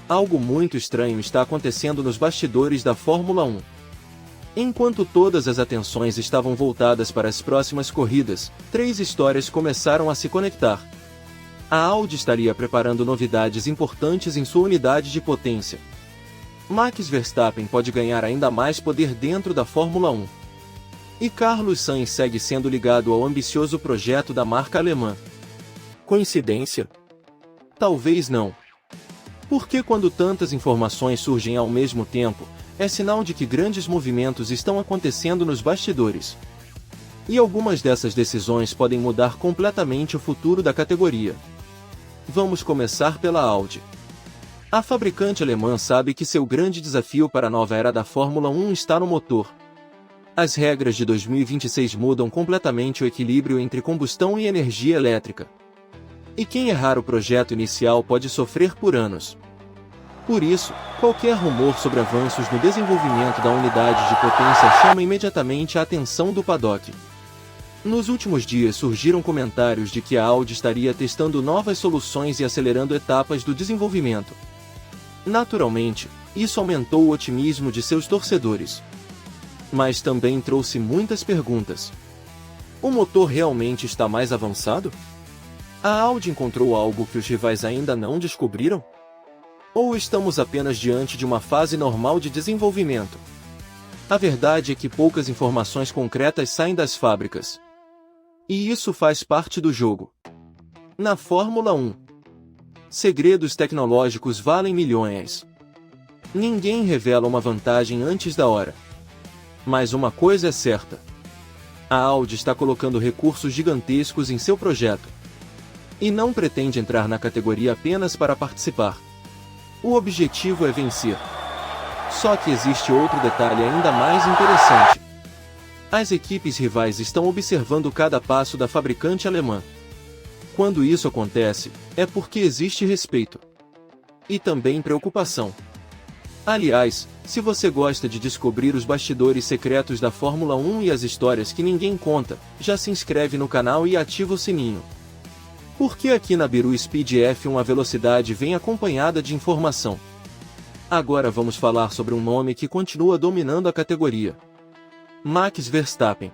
Algo muito estranho está acontecendo nos bastidores da Fórmula 1. Enquanto todas as atenções estavam voltadas para as próximas corridas, três histórias começaram a se conectar. A Audi estaria preparando novidades importantes em sua unidade de potência. Max Verstappen pode ganhar ainda mais poder dentro da Fórmula 1. E Carlos Sainz segue sendo ligado ao ambicioso projeto da marca alemã. Coincidência? Talvez não. Porque quando tantas informações surgem ao mesmo tempo, é sinal de que grandes movimentos estão acontecendo nos bastidores. E algumas dessas decisões podem mudar completamente o futuro da categoria. Vamos começar pela Audi. A fabricante alemã sabe que seu grande desafio para a nova era da Fórmula 1 está no motor. As regras de 2026 mudam completamente o equilíbrio entre combustão e energia elétrica. E quem errar o projeto inicial pode sofrer por anos. Por isso, qualquer rumor sobre avanços no desenvolvimento da unidade de potência chama imediatamente a atenção do paddock. Nos últimos dias surgiram comentários de que a Audi estaria testando novas soluções e acelerando etapas do desenvolvimento. Naturalmente, isso aumentou o otimismo de seus torcedores. Mas também trouxe muitas perguntas. O motor realmente está mais avançado? A Audi encontrou algo que os rivais ainda não descobriram? Ou estamos apenas diante de uma fase normal de desenvolvimento? A verdade é que poucas informações concretas saem das fábricas. E isso faz parte do jogo. Na Fórmula 1, segredos tecnológicos valem milhões. Ninguém revela uma vantagem antes da hora. Mas uma coisa é certa. A Audi está colocando recursos gigantescos em seu projeto. E não pretende entrar na categoria apenas para participar. O objetivo é vencer. Só que existe outro detalhe ainda mais interessante. As equipes rivais estão observando cada passo da fabricante alemã. Quando isso acontece, é porque existe respeito. E também preocupação. Aliás, se você gosta de descobrir os bastidores secretos da Fórmula 1 e as histórias que ninguém conta, já se inscreve no canal e ativa o sininho. Porque aqui na Biru Speed F1 a velocidade vem acompanhada de informação. Agora vamos falar sobre um nome que continua dominando a categoria. Max Verstappen.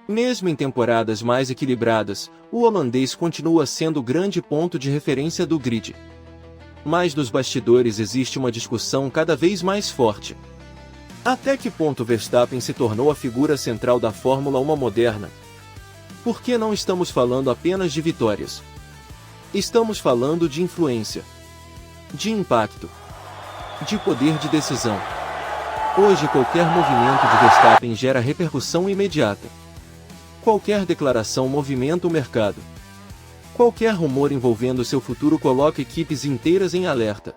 Mesmo em temporadas mais equilibradas, o holandês continua sendo o grande ponto de referência do grid. Mas nos bastidores existe uma discussão cada vez mais forte. Até que ponto Verstappen se tornou a figura central da Fórmula 1 moderna? Porque não estamos falando apenas de vitórias. Estamos falando de influência, de impacto, de poder de decisão. Hoje qualquer movimento de Verstappen gera repercussão imediata. Qualquer declaração movimenta o mercado. Qualquer rumor envolvendo seu futuro coloca equipes inteiras em alerta.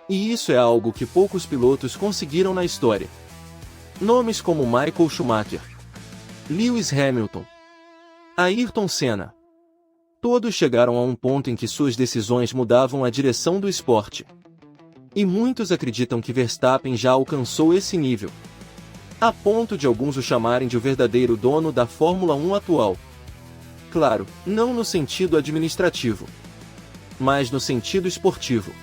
E isso é algo que poucos pilotos conseguiram na história. Nomes como Michael Schumacher, Lewis Hamilton, Ayrton Senna. Todos chegaram a um ponto em que suas decisões mudavam a direção do esporte. E muitos acreditam que Verstappen já alcançou esse nível. A ponto de alguns o chamarem de o verdadeiro dono da Fórmula 1 atual. Claro, não no sentido administrativo, mas no sentido esportivo.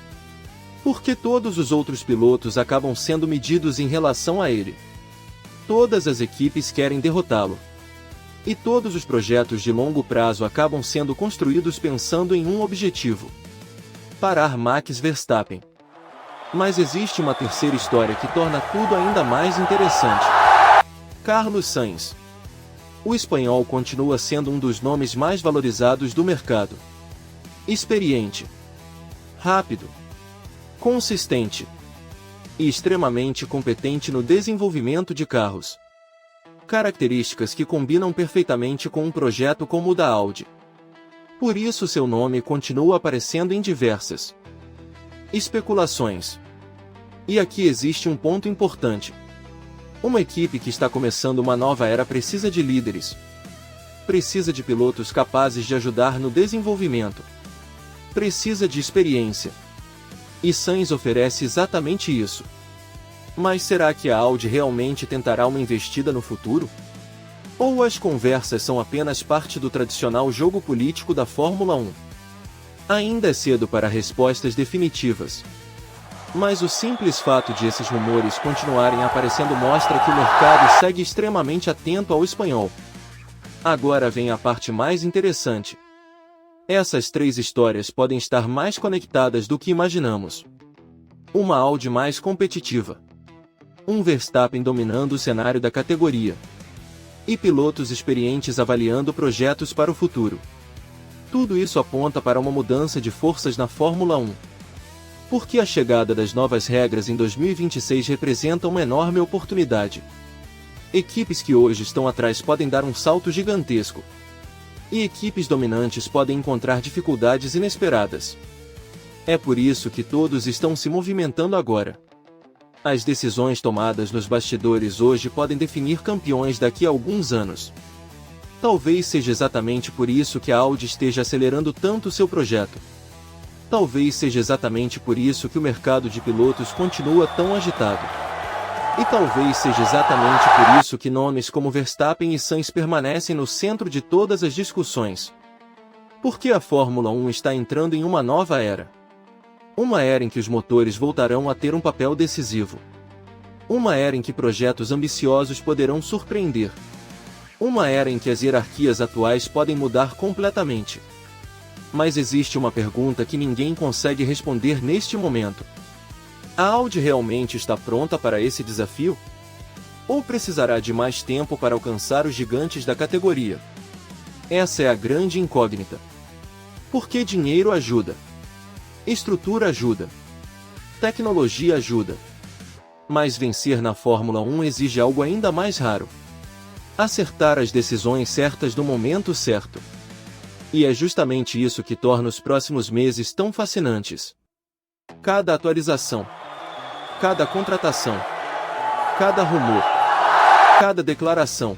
Porque todos os outros pilotos acabam sendo medidos em relação a ele. Todas as equipes querem derrotá-lo. E todos os projetos de longo prazo acabam sendo construídos pensando em um objetivo: parar Max Verstappen. Mas existe uma terceira história que torna tudo ainda mais interessante. Carlos Sainz. O espanhol continua sendo um dos nomes mais valorizados do mercado. Experiente, rápido, consistente e extremamente competente no desenvolvimento de carros. Características que combinam perfeitamente com um projeto como o da Audi. Por isso seu nome continua aparecendo em diversas especulações. E aqui existe um ponto importante. Uma equipe que está começando uma nova era precisa de líderes. Precisa de pilotos capazes de ajudar no desenvolvimento. Precisa de experiência. E Sainz oferece exatamente isso. Mas será que a Audi realmente tentará uma investida no futuro? Ou as conversas são apenas parte do tradicional jogo político da Fórmula 1? Ainda é cedo para respostas definitivas. Mas o simples fato de esses rumores continuarem aparecendo mostra que o mercado segue extremamente atento ao espanhol. Agora vem a parte mais interessante. Essas três histórias podem estar mais conectadas do que imaginamos. Uma Audi mais competitiva. Um Verstappen dominando o cenário da categoria. E pilotos experientes avaliando projetos para o futuro. Tudo isso aponta para uma mudança de forças na Fórmula 1. Porque a chegada das novas regras em 2026 representa uma enorme oportunidade. Equipes que hoje estão atrás podem dar um salto gigantesco. E equipes dominantes podem encontrar dificuldades inesperadas. É por isso que todos estão se movimentando agora. As decisões tomadas nos bastidores hoje podem definir campeões daqui a alguns anos. Talvez seja exatamente por isso que a Audi esteja acelerando tanto seu projeto. Talvez seja exatamente por isso que o mercado de pilotos continua tão agitado. E talvez seja exatamente por isso que nomes como Verstappen e Sainz permanecem no centro de todas as discussões. Porque a Fórmula 1 está entrando em uma nova era. Uma era em que os motores voltarão a ter um papel decisivo. Uma era em que projetos ambiciosos poderão surpreender. Uma era em que as hierarquias atuais podem mudar completamente. Mas existe uma pergunta que ninguém consegue responder neste momento. A Audi realmente está pronta para esse desafio? Ou precisará de mais tempo para alcançar os gigantes da categoria? Essa é a grande incógnita. Porque dinheiro ajuda. Estrutura ajuda. Tecnologia ajuda. Mas vencer na Fórmula 1 exige algo ainda mais raro. Acertar as decisões certas no momento certo. E é justamente isso que torna os próximos meses tão fascinantes. Cada atualização, cada contratação, cada rumor, cada declaração.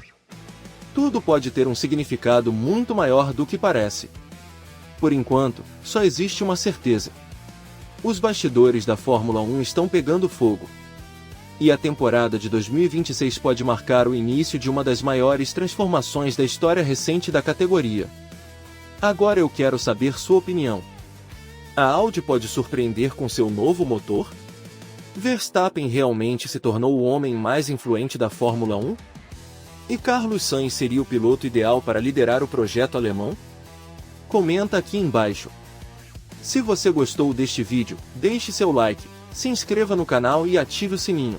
Tudo pode ter um significado muito maior do que parece. Por enquanto, só existe uma certeza. Os bastidores da Fórmula 1 estão pegando fogo. E a temporada de 2026 pode marcar o início de uma das maiores transformações da história recente da categoria. Agora eu quero saber sua opinião. A Audi pode surpreender com seu novo motor? Verstappen realmente se tornou o homem mais influente da Fórmula 1? E Carlos Sainz seria o piloto ideal para liderar o projeto alemão? Comenta aqui embaixo. Se você gostou deste vídeo, deixe seu like, se inscreva no canal e ative o sininho.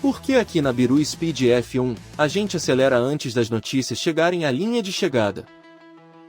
Porque aqui na Biru Speed F1, a gente acelera antes das notícias chegarem à linha de chegada.